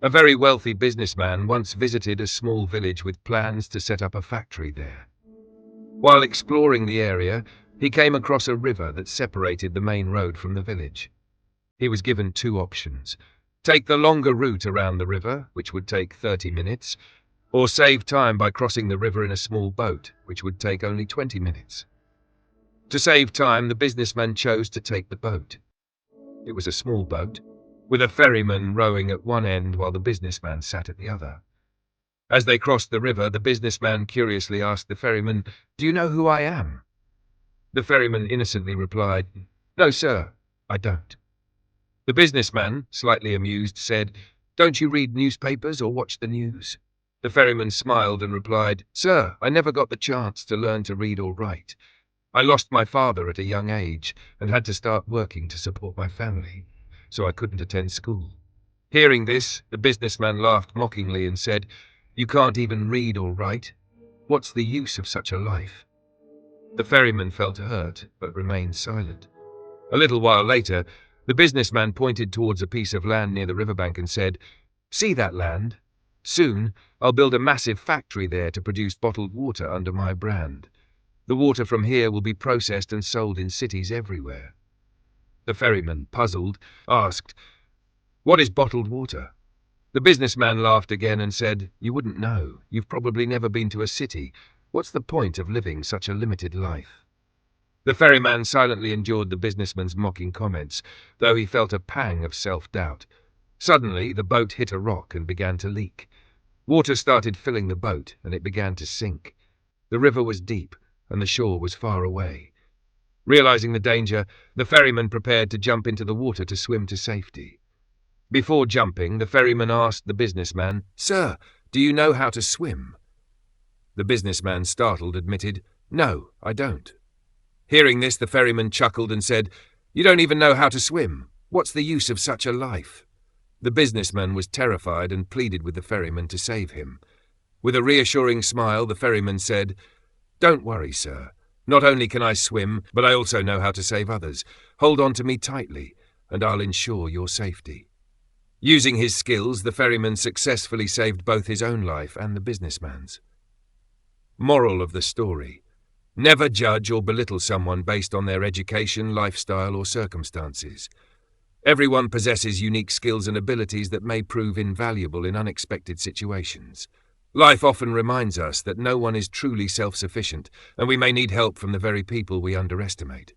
A very wealthy businessman once visited a small village with plans to set up a factory there. While exploring the area, he came across a river that separated the main road from the village. He was given two options: take the longer route around the river, which would take 30 minutes, or save time by crossing the river in a small boat, which would take only 20 minutes. To save time, the businessman chose to take the boat. It was a small boat, with a ferryman rowing at one end while the businessman sat at the other. As they crossed the river, the businessman curiously asked the ferryman, "Do you know who I am?" The ferryman innocently replied, "No, sir, I don't." The businessman, slightly amused, said, "Don't you read newspapers or watch the news?" The ferryman smiled and replied, "Sir, I never got the chance to learn to read or write. I lost my father at a young age and had to start working to support my family, so I couldn't attend school." Hearing this, the businessman laughed mockingly and said, "You can't even read or write? What's the use of such a life?" The ferryman felt hurt, but remained silent. A little while later, the businessman pointed towards a piece of land near the riverbank and said, "See that land? Soon, I'll build a massive factory there to produce bottled water under my brand. The water from here will be processed and sold in cities everywhere." The ferryman, puzzled, asked, "What is bottled water?" The businessman laughed again and said, "You wouldn't know. You've probably never been to a city. What's the point of living such a limited life?" The ferryman silently endured the businessman's mocking comments, though he felt a pang of self-doubt. Suddenly, the boat hit a rock and began to leak. Water started filling the boat, and it began to sink. The river was deep, and the shore was far away. Realizing the danger, the ferryman prepared to jump into the water to swim to safety. Before jumping, the ferryman asked the businessman, "Sir, do you know how to swim?" The businessman, startled, admitted, "No, I don't." Hearing this, the ferryman chuckled and said, "You don't even know how to swim. What's the use of such a life?" The businessman was terrified and pleaded with the ferryman to save him. With a reassuring smile, the ferryman said, "Don't worry, sir. Not only can I swim, but I also know how to save others. Hold on to me tightly, and I'll ensure your safety." Using his skills, the ferryman successfully saved both his own life and the businessman's. Moral of the story: never judge or belittle someone based on their education, lifestyle, or circumstances. Everyone possesses unique skills and abilities that may prove invaluable in unexpected situations. Life often reminds us that no one is truly self-sufficient, and we may need help from the very people we underestimate.